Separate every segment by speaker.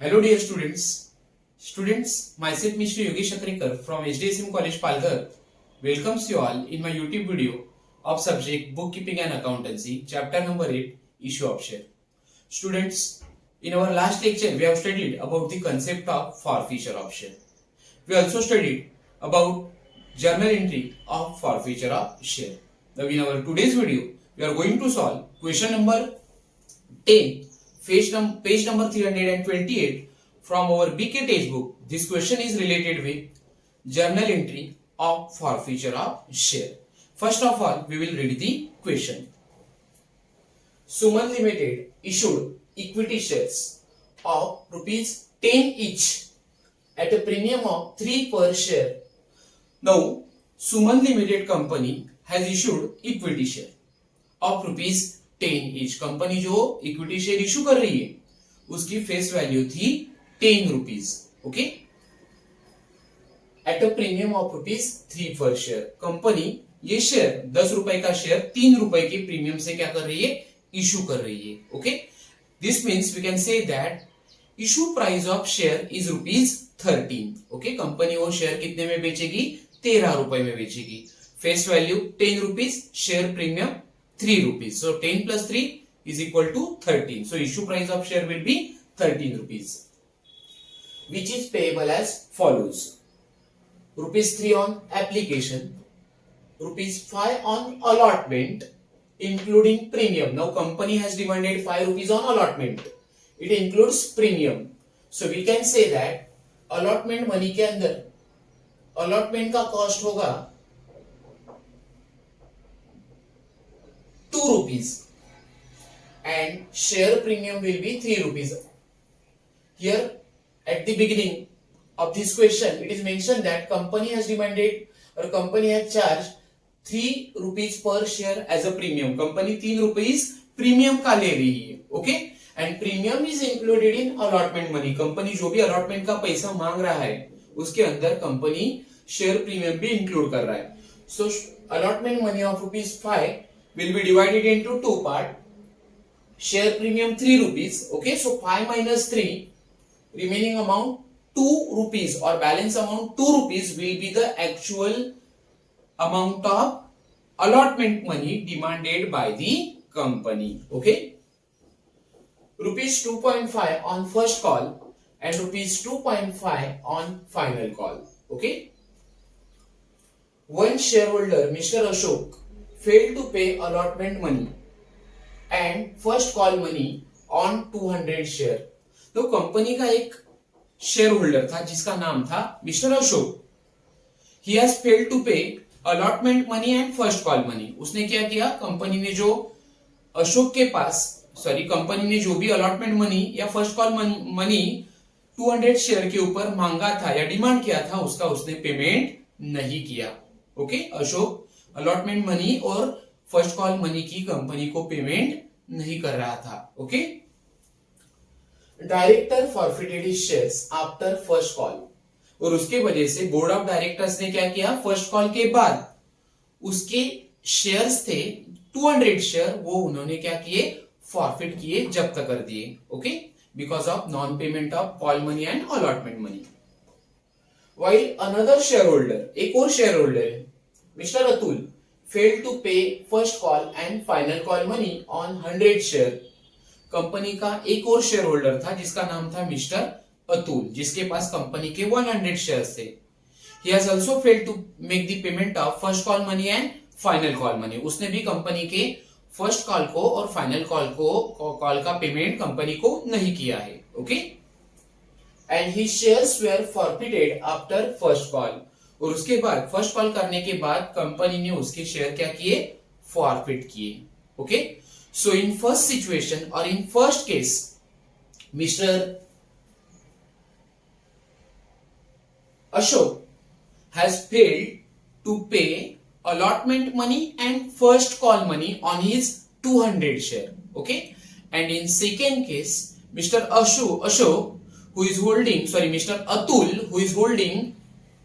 Speaker 1: Hello dear students. Students, myself Mr. Yogesh Akrekar from HDSM College Palghar welcomes you all in my YouTube video of subject Bookkeeping and Accountancy, chapter number 8, Issue of Share. Students, in our last lecture we have studied about the concept of forfeiture of share. We also studied about journal entry of forfeiture of share. Now in our today's video, we are going to solve question number 10, page number 328 from our BK textbook. This question is related with journal entry of forfeiture of share. First of all, we will read the question. Suman Limited issued equity shares of rupees 10 each at a premium of 3 per share. Now, Suman Limited company has issued equity share of rupees 10 each. Company जो equity share issue कर रही है उसकी face value थी 10 rupees. Okay, at a premium of rupees 3 पर share. Company ये share 10 रुपए का शेयर 3 रुपए के प्रीमियम से क्या कर रही है, इशू कर रही है. Okay, this means we can say that issue price of share is rupees 13. Okay, company वो शेयर कितने में बेचेगी, 13 रुपए में बेचेगी. Face value 10 rupees, share premium 3 rupees. So 10 plus 3 is equal to 13. So issue price of share will be 13 rupees, which is payable as follows. Rupees 3 on application, rupees 5 on allotment, including premium. Now company has demanded 5 rupees on allotment. It includes premium. So we can say that allotment money के अंदर allotment का cost होगा 2 rupees and share premium will be 3 rupees. Here at the beginning of this question it is mentioned that company has demanded or company has charged 3 rupees per share as a premium. Company 3 rupees premium का ले रही है. Okay, and premium is included in allotment money. company जो भी allotment का पैसा मांग रहा है उसके अंदर company share premium भी include कर रहा है. So allotment money of rupees 5 will be divided into two part. Share premium 3 rupees. Okay, so 5 minus 3, remaining amount 2 rupees or balance amount 2 rupees will be the actual amount of allotment money demanded by the company. Okay, rupees 2.5 on first call and rupees 2.5 on final call. Okay, one shareholder Mr. Ashok failed to pay allotment money and first call money on 200 share. तो company का एक share holder था जिसका नाम था mister Ashok. He has failed to pay allotment money and first call money. उसने क्या किया, कंपनी ने जो अशोक के पास कंपनी ने जो भी अलॉटमेंट मनी या फर्स्ट कॉल मनी 200 शेयर के ऊपर मांगा था या डिमांड किया था उसका उसने पेमेंट नहीं किया. ओके, अशोक अलॉटमेंट मनी और फर्स्ट कॉल मनी की कंपनी को पेमेंट नहीं कर रहा था. Okay, director forfeited his shares after first call. और उसके वजह से बोर्ड ऑफ डायरेक्टर्स ने क्या किया, फर्स्ट कॉल के बाद उसके शेयर्स थे 200 शेयर, वो उन्होंने क्या किए, फॉरफिट किए, जब्त कर दिए. Okay, because of non payment of call money and allotment money. While another share holder, एक और शेयर होल्डर है Mr. Atul, failed to pay first call and final call money on 100 share. Company का एक और share holder था जिसका नाम था मिस्टर अतुल, जिसके पास कंपनी के 100 शेयर्स थे. He has also failed to make the payment of first call money and final call money. उसने भी कंपनी के फर्स्ट कॉल को और फाइनल कॉल का पेमेंट कंपनी को नहीं किया है. Okay, and his shares were forfeited after first call. और उसके बाद फर्स्ट कॉल करने के बाद कंपनी ने उसके शेयर क्या किए, फॉरफिट किए. Okay, so in first situation और in first case mister Ashok has failed to pay allotment money and first call money on his 200 share. Okay, and in second case Mr. Ashok who is holding Mr. Atul who is holding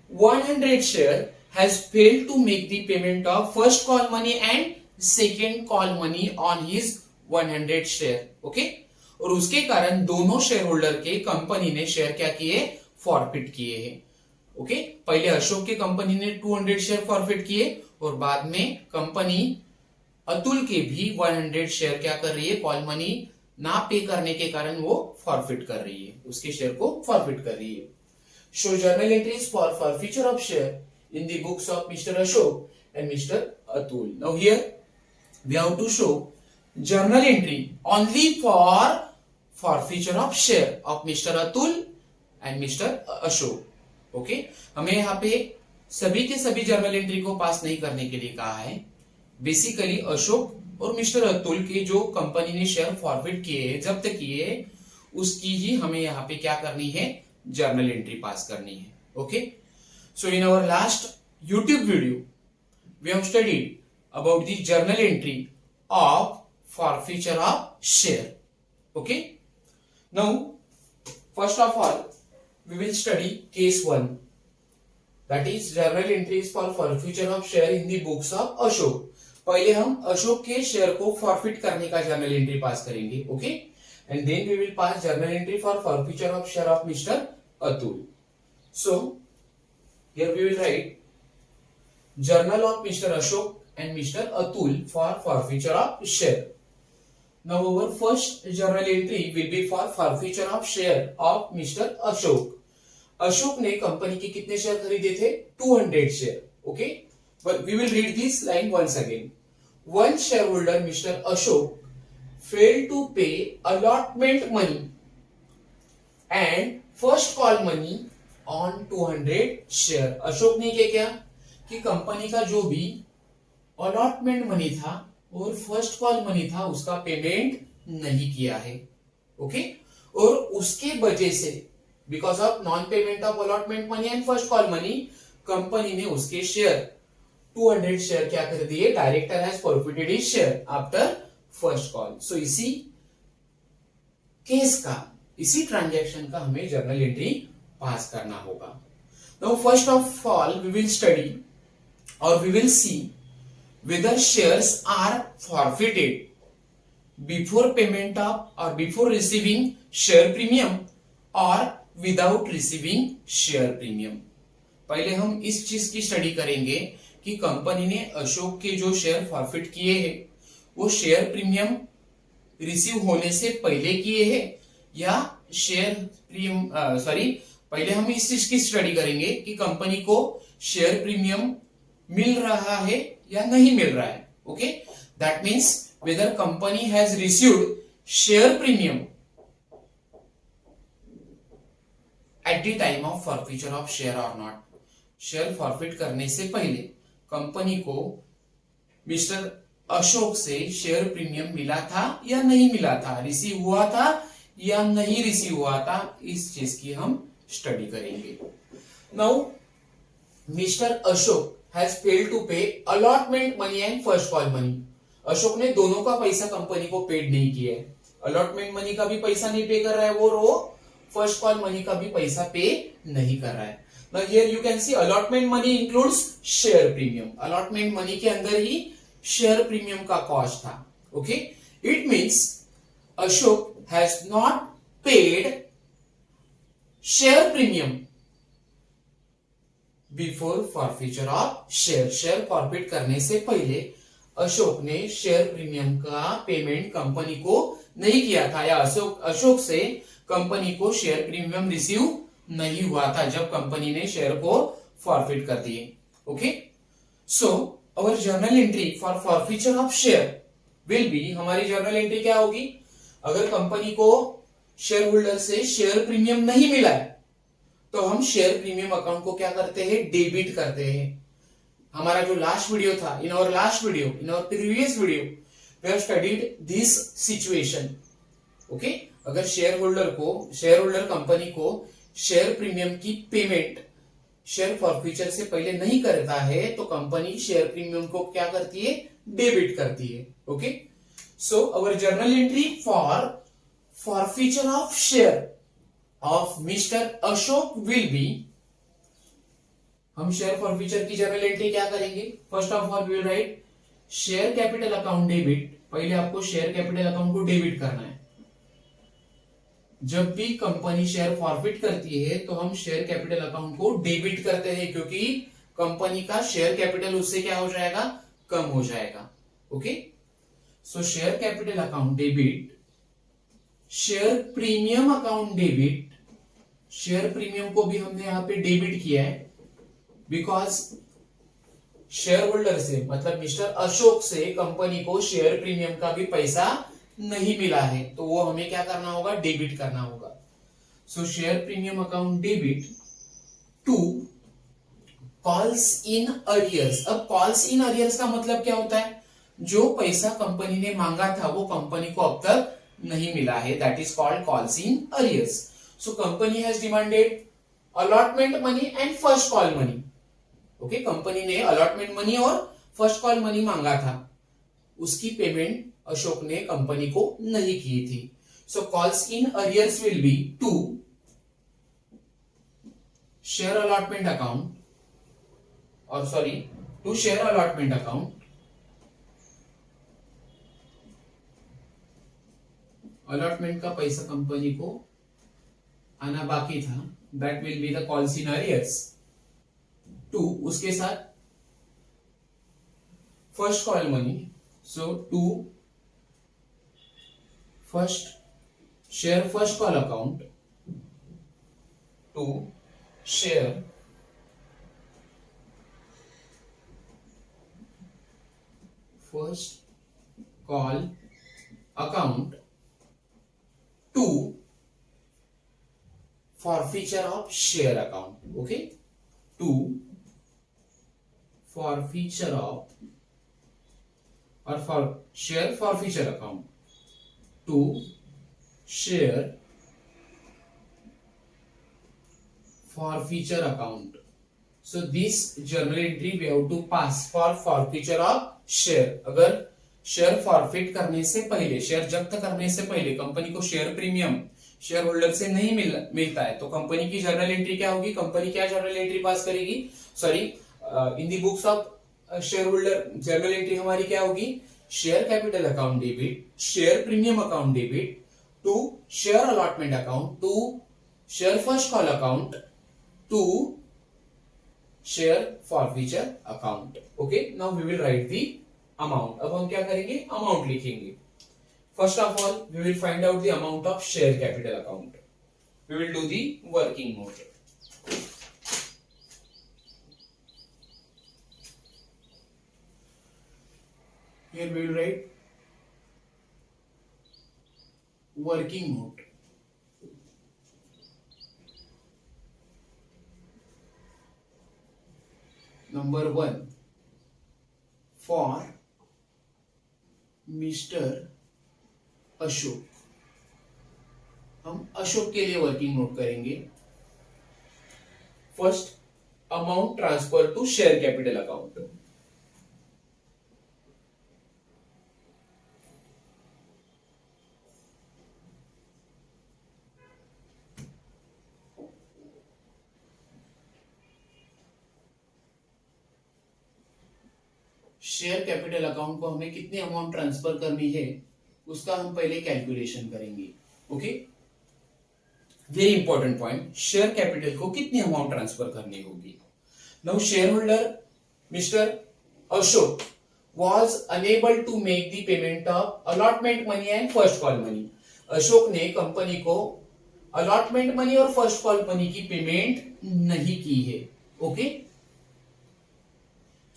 Speaker 1: 100 share has failed to make the payment of first call money and second call money on his 100 share. Okay, और उसके कारण दोनों share holder के company ने share क्या किए, forfeit किए हैं। ओके, पहले अशोक के कंपनी ने 200 शेयर फॉरफिट किए और बाद में कंपनी अतुल के भी 100 शेयर क्या कर रही है, कॉल मनी ना पे करने के कारण वो फॉरफिट कर रही है, उसके शेयर को फॉरफिट कर रही है। Show journal entries for forfeiture of share in the books of Mr Ashok and Mr Atul. Now here we have to show journal entry only for forfeiture of share of Mr. Atul and Mr. Ashok। Okay, हमें यहाँ पे सभी के सभी journal entry को पास नहीं करने के लिए कहा है। बेसिकली अशोक और मिस्टर अतुल के जो कंपनी ने शेयर फॉरफिट किए, जब्त किए, उसकी ही हमें यहाँ पे क्या करनी है, जर्नल एंट्री पास करनी है। Okay, so in our last YouTube video we have studied about the journal entry of forfeiture of share। Okay, now first of all we will study case 1, that is journal entries for forfeiture of share in the books of Ashok। पहले हम अशोक के share को forfeit करने का journal entry pass करेंगे। Okay, and then we will pass journal entry for forfeiture of share of Mr Atul. So here we will write journal of Mr Ashok and Mr. Atul for forfeiture of share। Now our first journal entry will be for forfeiture of share of Mr. Ashok। Ashok ने company के कितने share खरीदे थे, 200 share. Okay, but we will read this line once again। One shareholder Mr. Ashok failed to pay allotment money and first call money on 200 share. Ashok ने क्या किया कि company का जो भी अलॉटमेंट मनी था और फर्स्ट कॉल मनी था उसका पेमेंट नहीं किया है। ओके, और उसके वजह से because of non payment of allotment money and first call money company ने उसके शेयर 200 शेयर क्या कर दिए, director has forfeited his share after first call. So इसी केस का, इसी ट्रांजैक्शन का हमें जर्नल एंट्री पास करना होगा। Now first of all we will study और we will see whether shares are forfeited before payment of or before receiving share premium or without receiving share premium। पहले हम इस चीज की स्टडी करेंगे कि कंपनी ने अशोक के जो शेयर फॉरफिट किए हैं वो शेयर प्रीमियम रिसीव होने से पहले किए हैं या शेयर प्रीमियम पहले हम इस चीज की स्टडी करेंगे कि कंपनी को शेयर प्रीमियम मिल रहा है या नहीं मिल रहा है। Okay, that means weather company has received share premium at the time of forfeiture of share और नॉट। शेयर फॉरफिट करने से पहले कंपनी को मिस्टर अशोक से शेयर प्रीमियम मिला था या नहीं मिला था, रिसीव हुआ था या नहीं रिसीव हुआ था, इस चीज की हम स्टडी करेंगे। Now mister Ashok has failed to pay allotment money and first call money। Ashok ने दोनों का पैसा कंपनी को पेड नहीं किया है, अलॉटमेंट मनी का भी पैसा नहीं पे कर रहा है और वो फर्स्ट कॉल मनी का भी पैसा पे नहीं कर रहा है। Now here you can see allotment money includes share premium। Allotment money के अंदर ही शेयर प्रीमियम का कॉस्ट था। Okay, it means Ashok has not paid share premium before forfeiture of share. Share forfeit करने से पहले अशोक ने शेयर प्रीमियम का payment company को नहीं किया था या अशोक से कंपनी को शेयर प्रीमियम रिसीव नहीं हुआ था जब कंपनी ने शेयर को फॉरफिट कर दिए। Okay, so our journal entry for forfeiture of share will be, हमारी जर्नल एंट्री क्या होगी, अगर कंपनी को शेयर होल्डर से शेयर प्रीमियम नहीं मिला है तो हम शेयर प्रीमियम अकाउंट को क्या करते हैं, डेबिट करते हैं। हमारा जो लास्ट वीडियो था, in our last video, in our previous video we have studied this situation. Okay, अगर शेयर होल्डर कंपनी को शेयर प्रीमियम की पेमेंट शेयर फॉरफिचर से पहले नहीं करता है तो कंपनी शेयर प्रीमियम को क्या करती है, डेबिट करती है। Okay, so our journal entry for forfeiture of share of Mr Ashok will be, हम शेयर फॉरफिचर की जर्नल एंट्री क्या करेंगे, first of all we will write share capital account debit. पहले आपको शेयर कैपिटल अकाउंट को debit करना है। जब भी कंपनी शेयर फॉरफिट करती है तो हम शेयर कैपिटल अकाउंट को डेबिट करते हैं, क्योंकि कंपनी का शेयर कैपिटल उससे क्या हो जाएगा, कम हो जाएगा। ओके, सो share capital account debit, share premium account debit. Share premium को भी हमने यहां पे डेबिट किया है, बिकॉज शेयर होल्डर से मतलब मिस्टर अशोक से कंपनी को शेयर प्रीमियम का भी पैसा नहीं मिला है, तो वो हमें क्या करना होगा, डेबिट करना होगा। So share premium account debit to calls in arrears. अब कॉल्स इन अरियर्स का मतलब क्या होता है, जो पैसा कंपनी ने मांगा था वो कंपनी को अब तक नहीं मिला है, that is called calls in arrears. So company has demanded allotment money and first call money. Okay, company ने अलॉटमेंट मनी और फर्स्ट कॉल मनी मांगा था, उसकी पेमेंट अशोक ने कंपनी को नहीं की थी। So calls in arrears will be to share allotment account, और sorry to share allotment account, allotment का पैसा कंपनी को आना बाकी था, that will be the calls in arrears. To उसके साथ first call money, so to first share first call account, to share first call account, to forfeiture of share account. Okay, to forfeiture of or for share forfeiture account, to share forfeiture account. So this journal entry we have to pass for forfeiture of share. अगर share forfeit करने से पहले, share जब्त करने से पहले company को share premium share holder से नहीं मिलता है, तो कंपनी की जर्नल एंट्री क्या होगी, कंपनी क्या जर्नल एंट्री पास करेगी, sorry in the books of share holder journal entry हमारी क्या होगी, share capital account debit, share premium account debit, to share allotment account, to share first call account, to share forfeiture account. Okay, now we will write the amount. अब हम क्या करेंगे, amount लिखेंगे। First of all, we will find out the amount of share capital account. We will do the working mode. Here we will write working mode. Number 1, for Mr. Ashok, हम अशोक के लिए working note करेंगे। First, amount transfer to share capital account. Share capital account को हमें कितनी amount transfer करनी है उसका हम पहले कैलकुलेशन करेंगे। Okay, very important point, share capital को कितनी अमाउंट ट्रांसफर करनी होगी। Now share holder mister Ashok was unable to make the payment of allotment money and first call money. Ashok ने कंपनी को अलॉटमेंट मनी और फर्स्ट कॉल मनी की payment नहीं की है। Okay,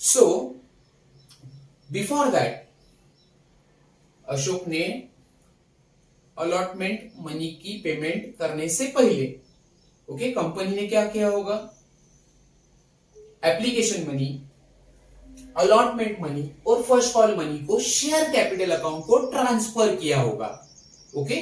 Speaker 1: so before that Ashok ने अलॉटमेंट मनी की पेमेंट करने से पहले, ओके, कंपनी ने क्या किया होगा, एप्लीकेशन मनी, अलॉटमेंट मनी और फर्स्ट कॉल मनी को शेयर कैपिटल अकाउंट को ट्रांसफर किया होगा। ओके,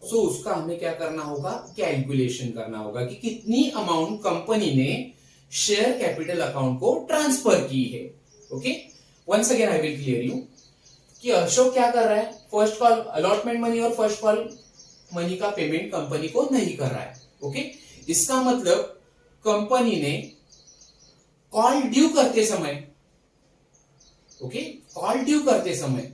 Speaker 1: सो उसका हमें क्या करना होगा, कैलकुलेशन करना होगा कि कितनी अमाउंट कंपनी ने शेयर कैपिटल अकाउंट को ट्रांसफर की है। Okay, once again I will clear you कि अशोक क्या कर रहा है, फर्स्ट कॉल अलॉटमेंट मनी और फर्स्ट कॉल मनी का पेमेंट कंपनी को नहीं कर रहा है। ओके, इसका मतलब कंपनी ने कॉल ड्यू करते समय, ओके, कॉल ड्यू करते समय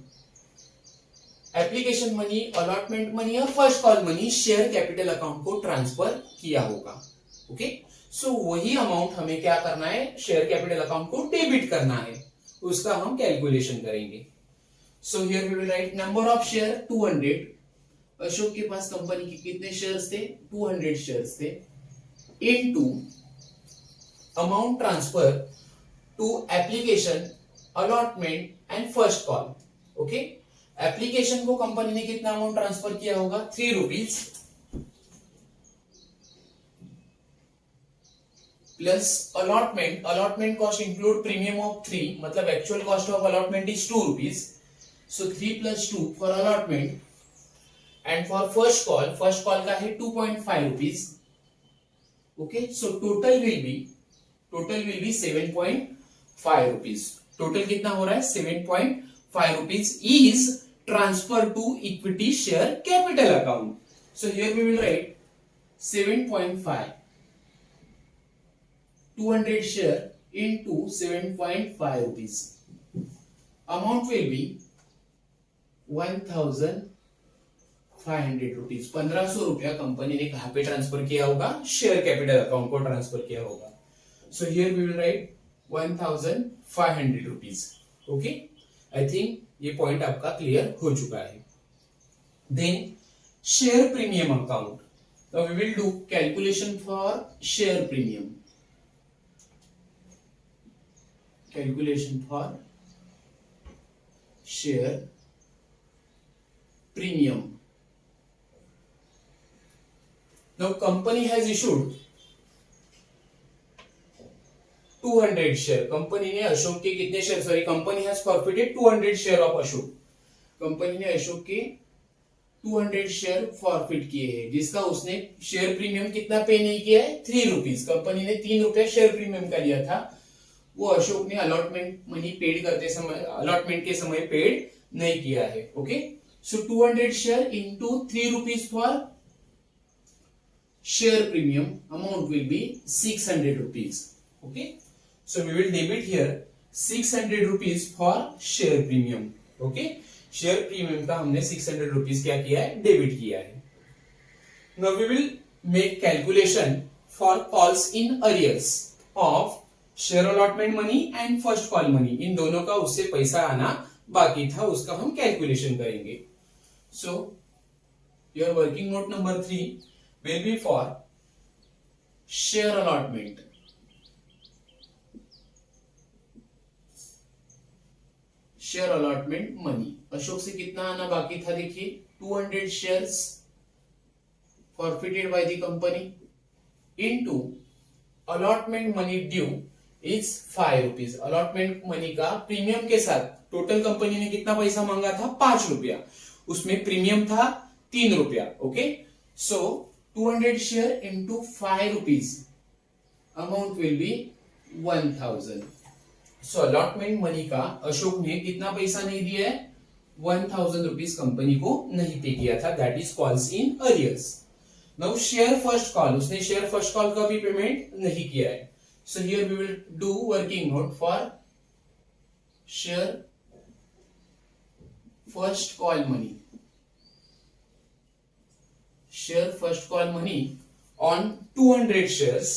Speaker 1: एप्लीकेशन मनी, अलॉटमेंट मनी और first call money share capital account को ट्रांसफर किया होगा। ओके, सो वही अमाउंट हमें क्या करना है, शेयर कैपिटल अकाउंट को डेबिट करना है, उसका हम कैलकुलेशन करेंगे। So here we will write number of share 200। Ashok के पास कंपनी के कितने शेयर्स थे, 200 शेयर्स थे, into amount transfer to application, allotment and first call. Okay, application को कंपनी ने कितना अमाउंट ट्रांसफर किया होगा, 3 rupees, plus allotment, allotment cost include premium of 3, मतलब actual cost of allotment is 2 rupees, so 3 + 2 for allotment, and for first call, first call का है 2.5 rupees. Okay, so total will be 7.5 rupees. Total कितना हो रहा है, 7.5 rupees is transfer to equity share capital account. So here we will write 7.5, 200 share into 7.5 rupees. Amount will be 1,500 rupees. 1500 रुपया company ने कहां पे ट्रांसफर किया होगा, शेयर कैपिटल अकाउंट को ट्रांसफर किया होगा। So here we will write 1,500 rupees. Okay, I think ये पॉइंट आपका क्लियर हो चुका है। Then share premium account, now we will do calculation for share premium. Calculation for share premium. Now company has issued 200 share. Company ने अशोक के कितने share, sorry, company has forfeited 200 share of Ashok. Company ने अशोक के 200 share forfeit किए हैं, जिसका उसने share premium कितना पे नहीं किया है, 3 रुपीज। कंपनी ने 3 रुपया शेयर प्रीमियम का लिया था, वो अशोक ने अलॉटमेंट मनी पेड करते समय, अलॉटमेंट के समय पेड नहीं किया है। Okay, so 200 share into 3 rupees for share premium, amount will be 600 rupees. Okay, so we will debit here 600 rupees for share premium. Okay, share premium का हमने 600 रुपीज क्या किया है, डेबिट किया है। Now we will make calculation for calls in arrears of share allotment money and first call money. इन दोनों का उससे पैसा आना बाकी था, उसका हम कैलकुलेशन करेंगे। So your working note number 3 will be for share allotment. Share allotment money, Ashok से कितना आना बाकी था, देखिए 200 shares forfeited by the company into allotment money due is 5 rupees. Allotment money का प्रीमियम के साथ टोटल कंपनी ने कितना पैसा मांगा था, 5 रुपया, उसमें प्रीमियम था 3 रुपया। Okay, so 200 share into 5 rupees, amount will B 1000। So allotment money का अशोक ने कितना पैसा नहीं दिया है, 1000 रुपीज कंपनी को नहीं पे किया था, that is calls in arrears. Now share first call, उसने शेयर फर्स्ट कॉल का भी पेमेंट नहीं किया है। So here we will do working note for share first call money. Share first call money on 200 shares.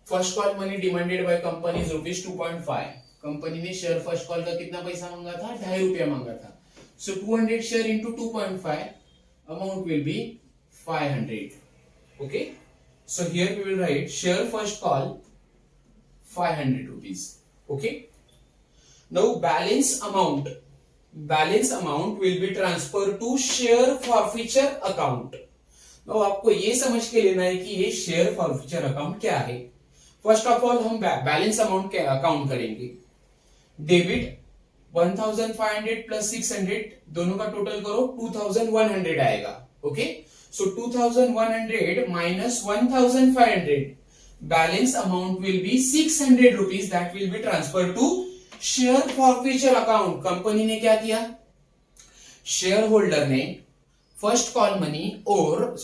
Speaker 1: First call money demanded by company is rupees 2.5. Company ने share first call का कितना पैसा मांगा था, 2.5 रुपया मांगा था। So 200 share into 2.5, amount will be 500. Okay, so here we will write share first call 500 rupees. Okay, now balance amount will be transferred to share forfeiture account. now आपको ये समझ के लेना है कि ये शेयर फॉरफिचर अकाउंट क्या है। फर्स्ट ऑफ ऑल हम बैलेंस अमाउंट के अकाउंट करेंगे। डेबिट 1500 प्लस 600, दोनों का टोटल करो 2100 आएगा। Okay, so 2100 minus 1500, balance amount will be 600 rupees, that will be transfer to share forfeiture account. Company ने क्या किया, शेयर होल्डर ने फर्स्ट कॉल मनी और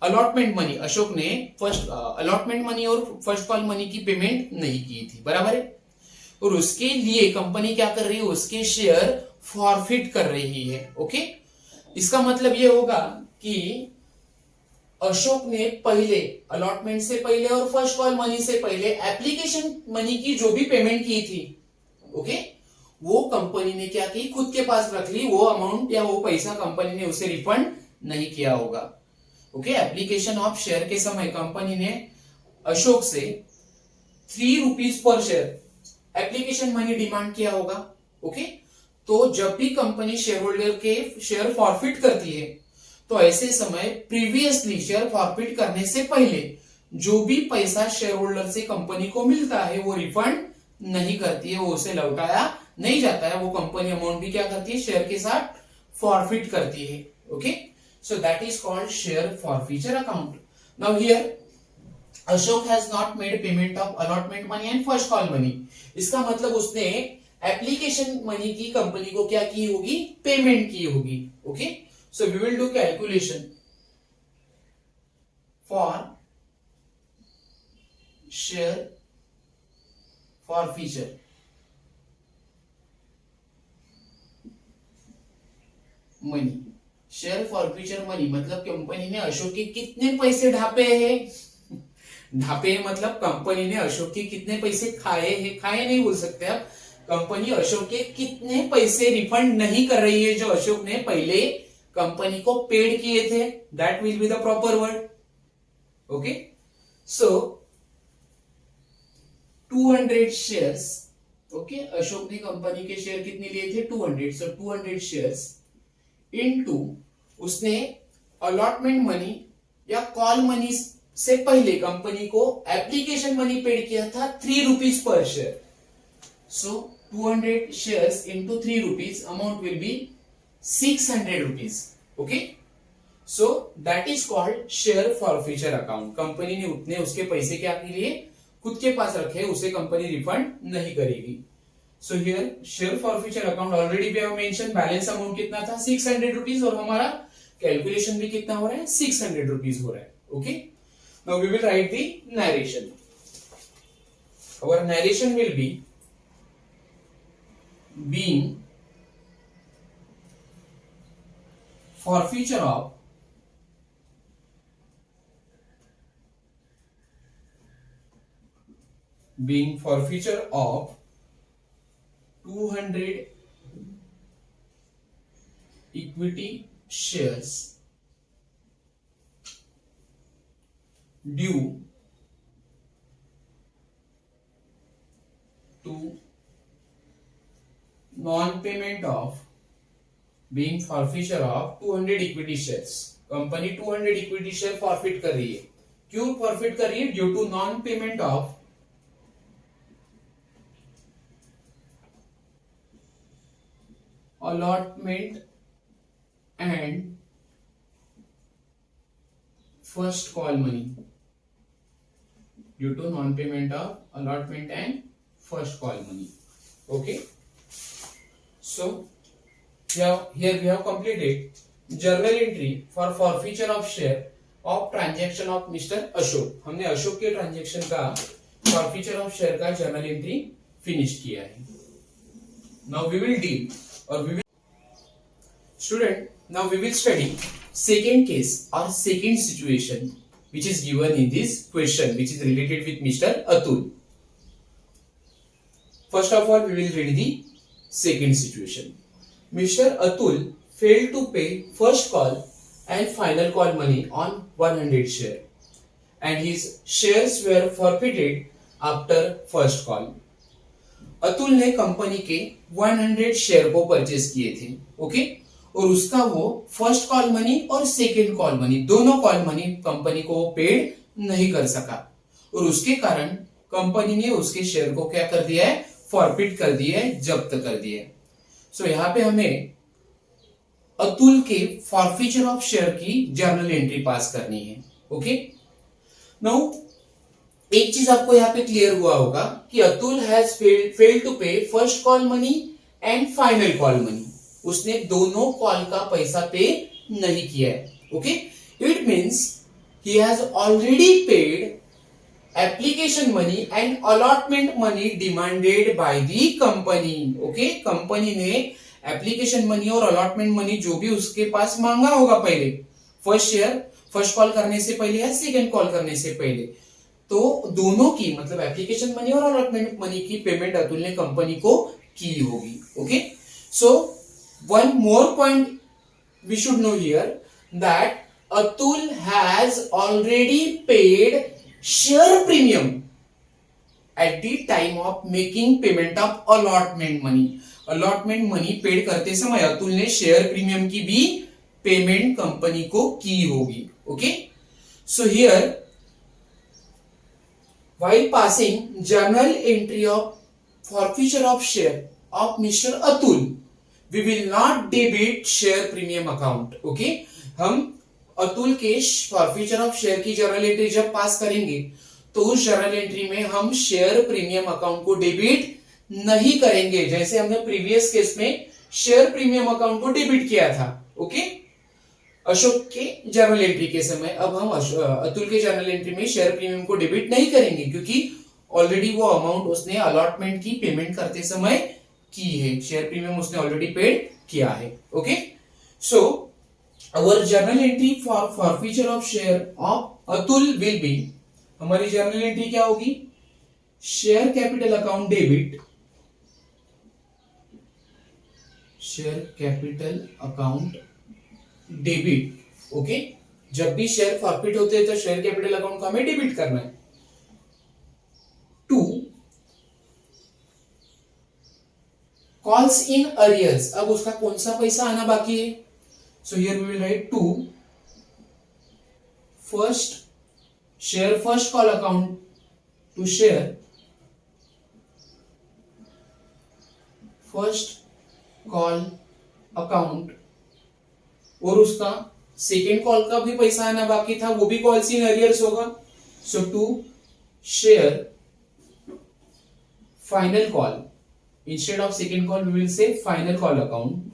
Speaker 1: अलॉटमेंट मनी, अशोक ने फर्स्ट अलॉटमेंट मनी और फर्स्ट कॉल मनी की पेमेंट नहीं की थी, बराबर है। और उसके लिए कंपनी क्या कर रही है, उसके शेयर फॉरफिट कर रही है। ओके, इसका मतलब ये होगा कि अशोक ने पहले अलॉटमेंट से पहले और फर्स्ट कॉल मनी से पहले एप्लीकेशन मनी की जो भी पेमेंट की थी, ओके, वो कंपनी ने क्या की, खुद के पास रख ली। वो अमाउंट या वो पैसा कंपनी ने उसे रिफंड नहीं किया होगा। ओके, एप्लीकेशन ऑफ शेयर के समय कंपनी ने अशोक से 3 rupees per share application money demand किया होगा। ओके, तो जब भी कंपनी शेयर होल्डर के शेयर फॉरफिट करती है तो ऐसे समय प्रीवियसली शेयर फॉरफिट करने से पहले जो भी पैसा शेयर होल्डर से कंपनी को मिलता है वो रिफंड नहीं करती है, वो उसे लौटाया नहीं जाता है। वो कंपनी अमाउंट भी क्या करती है, शेयर के साथ फॉरफिट करती है। Okay, so that is called share forfeiture account. Now here Ashok has not made payment of allotment money and first call money. इसका मतलब उसने एप्लीकेशन मनी की कंपनी को क्या की होगी, पेमेंट की होगी। Okay, so we will do calculation for share forfeiture. Money, share forfeiture money मतलब कंपनी ने अशोक के कितने पैसे ढापे हैं। ढापे मतलब कंपनी ने अशोक के कितने पैसे खाए हैं, खाए नहीं बोल सकते आप, कंपनी अशोक के कितने पैसे रिफंड नहीं कर रही है जो अशोक ने पहले कंपनी को पेड किए थे। That will be the proper word. Okay, so 200 shares. Okay, Ashok ने कंपनी के शेयर कितने लिए थे, 200। सो 200 शेयर्स इनटू उसने अलॉटमेंट मनी या कॉल मनी से पहले कंपनी को एप्लीकेशन मनी पेड किया था 3 rupees per share. So 200 shares into 3 rupees, amount will be 600 rupees. Okay, so that is called share forfeiture account. Company ने उतने उसके पैसे क्या के लिए खुद के पास रखे, उसे कंपनी रिफंड नहीं करेगी। So here share forfeiture account already we have mentioned, balance amount कितना था, 600 rupees, और हमारा कैलकुलेशन भी कितना हो रहा है, 600 rupees हो रहा है। Okay, now we will write the narration. Our narration will be being forfeiture of being forfeiture of 200 equity shares due to non-payment of being forfeiture of 200 equity shares. Company 200 equity share forfeit कर रही है। क्यों forfeit कर रही है, due to non payment of allotment and first call money, due to non-payment of allotment and first call money. Okay, so here we have completed journal entry for forfeiture of share of transaction of Mr. Ashok. हमने अशोक के transaction का forfeiture of share का journal entry finish किया है। Now we will deal और we will student, now we will study second case or second situation which is given in this question, which is related with Mr. Atul. First of all, we will read the second situation. Mr. Atul failed to pay first call and final call money on 100 share and his shares were forfeited after first call. Atul ने company के 100 share को purchase किए थे। Okay, और उसका वो first call money और second call money, दोनों कॉल मनी कंपनी को पेड नहीं कर सका और उसके कारण कंपनी ने उसके शेयर को क्या कर दिया है, फॉरफिट कर दिया है, जब्त कर दिया है। सो यहाँ पे हमें अतुल के फॉरफीचर ऑफ शेयर की जर्नल एंट्री पास करनी है। ओके, नाउ एक चीज आपको यहाँ पे क्लियर हुआ होगा कि अतुल हैज फेल्ड टू पे first call money and final call money. उसने दोनों कॉल का पैसा पे नहीं किया है। Okay, it means he has already paid application money and allotment money demanded by the company. Okay, company ने एप्लीकेशन मनी और अलॉटमेंट मनी जो भी उसके पास मांगा होगा पहले, फर्स्ट कॉल करने से पहले या सेकेंड कॉल करने से पहले, तो दोनों की मतलब एप्लीकेशन मनी और अलॉटमेंट मनी की पेमेंट अतुल ने कंपनी को की होगी। Okay, so one more point we should know here that Atul has already paid share premium at the time of making payment of allotment money. Allotment money paid करते समय अतुल ने share premium की भी payment company को की होगी। Okay, so here while passing journal entry of forfeiture of share of Mr. Atul, we will not debit share premium account. Okay, हम अतुल के फॉरफीचर ऑफ शेयर की जर्नल एंट्री जब पास करेंगे तो उस जर्नल एंट्री में हम शेयर प्रीमियम अकाउंट को डेबिट नहीं करेंगे, जैसे हमने प्रीवियस केस में शेयर प्रीमियम अकाउंट को डेबिट किया था। ओके, अशोक के जर्नल एंट्री के समय अब हम अतुल के जर्नल एंट्री में शेयर प्रीमियम को डेबिट नहीं करेंगे, क्योंकि ऑलरेडी वो अमाउंट उसने अलॉटमेंट की पेमेंट करते समय की है, शेयर प्रीमियम उसने ऑलरेडी पेड किया है। Okay, so our journal entry for forfeiture of share of Atul will be, हमारी जर्नल एंट्री क्या होगी, share capital account debit, share capital account debit. Okay, जब भी शेयर फॉरफिट होते हैं तो शेयर कैपिटल अकाउंट को हमें डेबिट करना है। टू कॉल्स इन अरियर्स, अब उसका कौन सा पैसा आना बाकी है, so here we will write to first share first call account to share first call account, और उसका सेकेंड कॉल का भी पैसा आना बाकी था, वो भी कॉल्स इन अरियर्स होगा। So to share final call, instead of second call we will say final call account.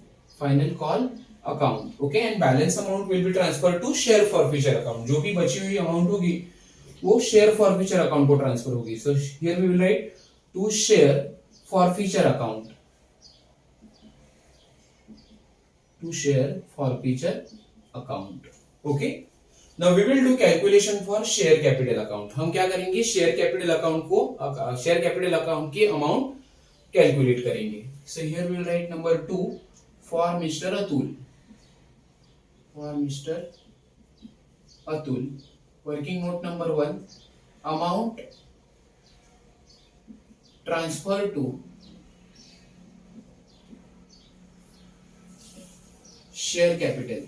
Speaker 1: Okay, and balance amount will be transfer to share forfeiture account, जो भी बची हुई अमाउंट होगी वो शेयर फॉरफीचर अकाउंट को transfer होगी। So here we will write to share forfeiture account, to share forfeiture account. Okay, now we will do calculation for share capital account. हम क्या करेंगे, शेयर कैपिटल अकाउंट को share capital account की amount calculate करेंगे। so here we will write number 2 for Mr. Atul, working note number 1, amount transfer to share capital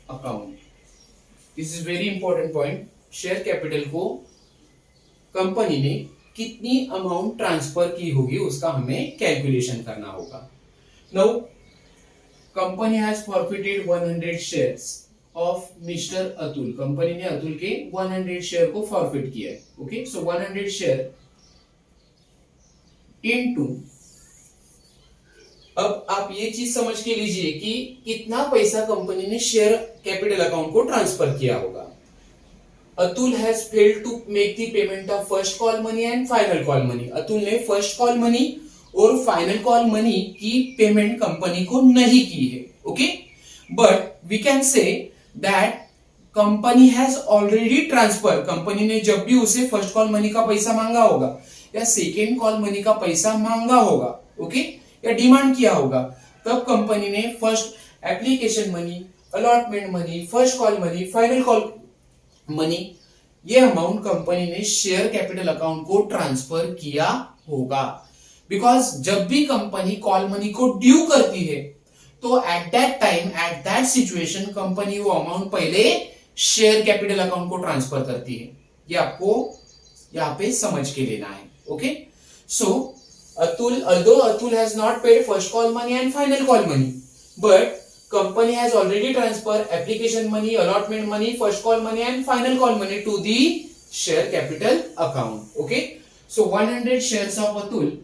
Speaker 1: account. This is very important point. Share capital को company ने कितनी amount transfer की होगी उसका हमें calculation करना होगा। Now company has forfeited 100 shares of Mr Atul, company ने अतुल के 100 शेयर को फॉरफिट किया है। ओके, सो 100 शेयर इनटू, अब आप ये चीज समझ के लीजिए कि कितना पैसा कंपनी ने शेयर कैपिटल अकाउंट को ट्रांसफर किया होगा। Atul has failed to make the payment of first call money and final call money. Atul ने फर्स्ट कॉल मनी और फाइनल कॉल मनी की पेमेंट कंपनी को नहीं की है। Okay, but we can say that company has already transfer, company ने जब भी उसे फर्स्ट कॉल मनी का पैसा मांगा होगा या सेकेंड कॉल मनी का पैसा मांगा होगा, ओके, या डिमांड किया होगा, तब कंपनी ने first application money, allotment money, first call money, final call money, ये अमाउंट कंपनी ने शेयर कैपिटल अकाउंट को ट्रांसफर किया होगा। बिकॉज जब भी कंपनी कॉल मनी को ड्यू करती है तो at that time, at that situation company वो अमाउंट पहले शेयर कैपिटल अकाउंट को ट्रांसफर करती है। ये आपको यहां पे समझ के लेना है। Okay, so Atul has not paid first call money and final call money, but company has already transferred application money, allotment money, first call money and final call money to the share capital account. Okay, so 100 shares of Atul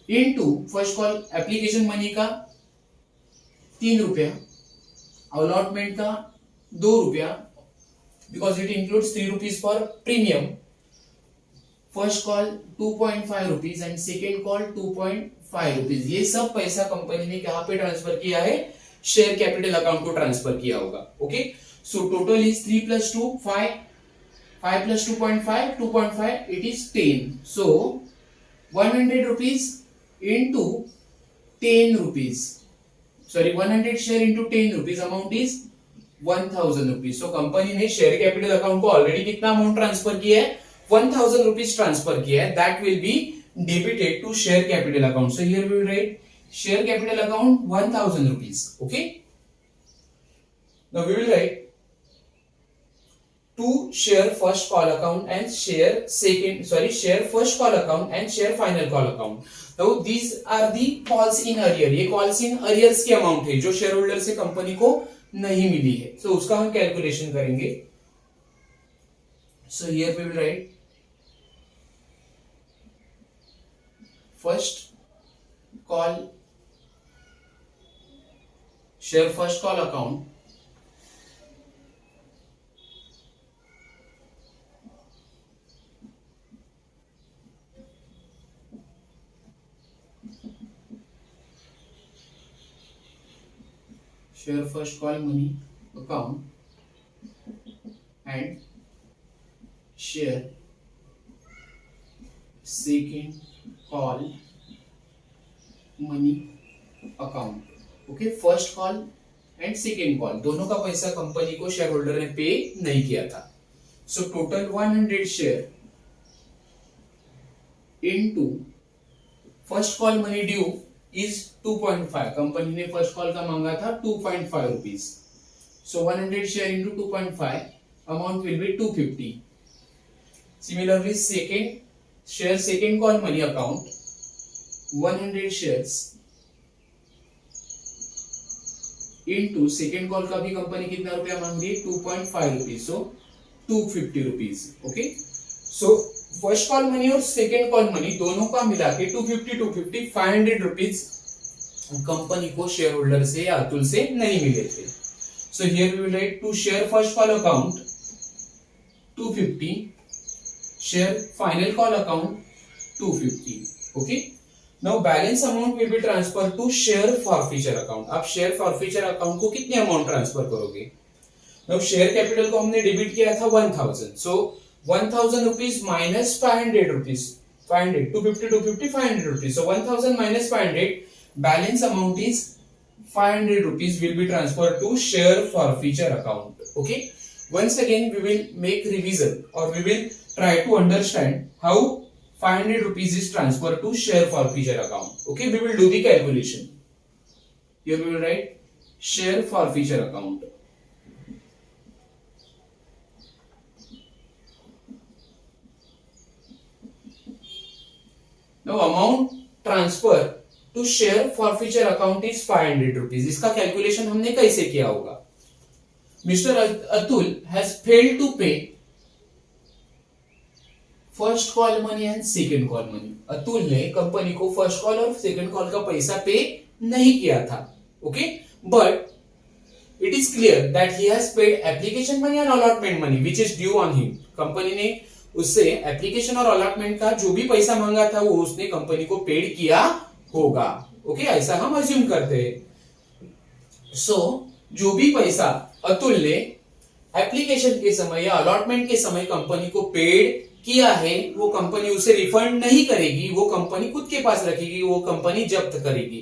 Speaker 1: into first call application money का ₹3, allotment का ₹2, because it includes ₹3 for premium. First call ₹2.5 and second call ₹2.5. ये सब पैसा company ने कहां पे transfer किया है? शेयर कैपिटल अकाउंट को ट्रांसफर किया होगा. Okay, so total is 3 + 2 5, 5 + 2.5 2.5, it is 10. So 100 rupees into 10 rupees, sorry 100 share into 10 rupees, amount is 1000 rupees. So company ने शेयर कैपिटल अकाउंट को ऑलरेडी कितना अमाउंट ट्रांसफर किया है? 1000 rupees ट्रांसफर किया है. That will B debited to share capital account. So here we will write share capital account 1000 rupees. Okay, now we will write to share first call account and share first call account and share final call account. Now these are the calls in arrear. ये calls in arrears की amount है जो share holder से company को नहीं मिली है. So उसका हम कैलकुलेशन करेंगे. So here we will write first call, share first call account, share first call money account and share second call money account. Okay, first call and second call दोनों का पैसा company को share holder ने पे नहीं किया था. So total 100 share into first call money due is 2.5. Company ने फर्स्ट कॉल का मांगा था 2.5 rupees. So 100 share into 2.5, amount will B 250. Similarly second call money account 100 shares into second call का भी कंपनी कितना रुपया मांग रही है? 2.5 rupees. So 250 rupees. Okay, so first call money और सेकेंड कॉल मनी दोनों का मिला के 250 500 rupees कंपनी को शेयर होल्डर से या अतुल से नहीं मिले थे. So here we will write to share first call account 250, share final call account 250. Okay, now balance amount will be transferred to share forfeiture account. आप share forfeiture account को कितने अमाउंट ट्रांसफर करोगे? now share capital को हमने debit किया था 1000. so 1000 rupees minus 500 rupees, 500 250 500 rupees. so 1000 minus 500, balance amount is 500 rupees will be transferred to share forfeiture account. Okay, once again we will make revision or we will try to understand how 500 rupees is transferred to share forfeiture account. Okay, we will do the calculation. Here we will write share forfeiture account. Now amount transfer to share forfeiture account is 500 rupees. इसका calculation हमने कैसे किया होगा? Mr. Atul has failed to pay first call money and second call money. Atul ने company को first call और second call का पैसा पे नहीं किया था. Okay, but it is clear that he has paid application money and allotment money which is due on him. Company ने उससे एप्लीकेशन और अलॉटमेंट का जो भी पैसा मांगा था वो उसने कंपनी को पेड किया होगा. ओके, ऐसा हम अज्यूम करते हैं. सो जो भी पैसा अतुल ने एप्लीकेशन के समय या अलॉटमेंट के समय कंपनी को पेड किया है वो कंपनी उसे रिफंड नहीं करेगी, वो कंपनी खुद के पास रखेगी, वो कंपनी जब्त करेगी.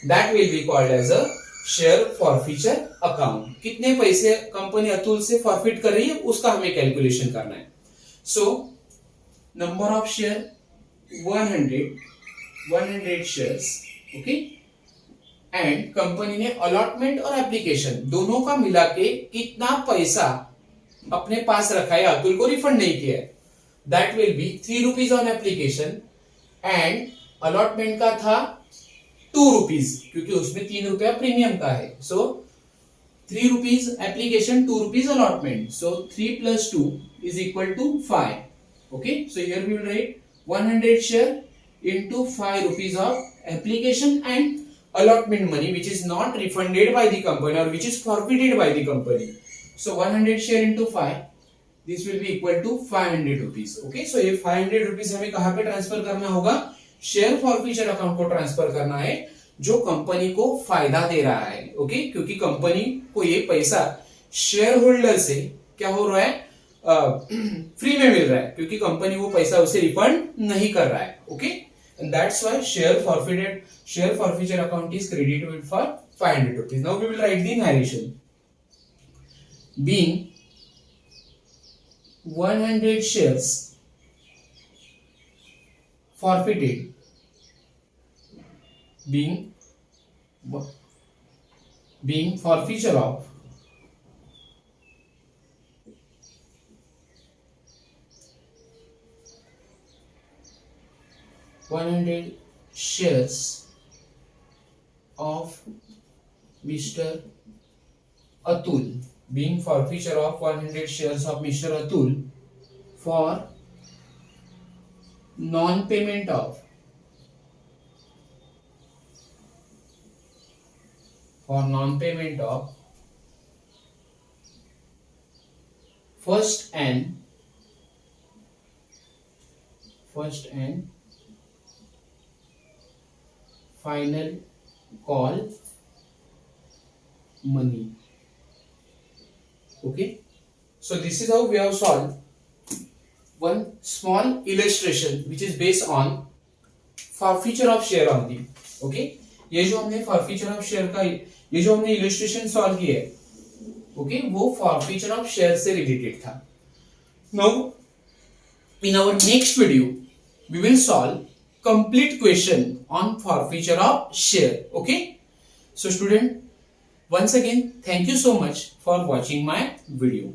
Speaker 1: That will be called as a share forfeiture account. कितने पैसे कंपनी अतुल से फॉरफिट कर रही है उसका हमें कैलकुलेशन करना है. So number of share 100 shares. Okay, and company ने अलॉटमेंट और एप्लीकेशन दोनों का मिला के कितना पैसा अपने पास रखा है, अतुल को रिफंड नहीं किया है. That will B 3 rupees on application and allotment का था 2 rupees क्योंकि उसमें 3 रुपया प्रीमियम का है. सो 3 rupees application, 2 rupees allotment. So 3 + 2 is equal to 5. Okay, so here we will write 100 share into 5 rupees of application and allotment money which is not refunded by the company or which is forfeited by the company. So 100 share into 5, this will be equal to 500 rupees. Okay, so ये 500 rupees हमें कहाँ पे transfer करना होगा? Share forfeiture account को transfer करना है जो कंपनी को फायदा दे रहा है. ओके, क्योंकि कंपनी को ये पैसा शेयर होल्डर से क्या हो रहा है, फ्री में मिल रहा है, क्योंकि कंपनी वो पैसा उसे रिफंड नहीं कर रहा है. Okay, and that's why share forfeiture account is credited for 500 rupees. Now we will write the narration. Being 100 shares forfeited, being forfeiture of 100 shares of Mr. Atul, being forfeiture of 100 shares of Mr. Atul for non-payment of first and final call money. Okay, so this is how we have solved one small illustration which is based on forfeiture of share only. Okay, ये जो हमने forfeiture of share का ये जो हमने illustration solve किया है, okay, वो forfeiture of share से related था. Now in our next video we will solve complete question on forfeiture of share. Okay, so student, once again thank you so much for watching my video.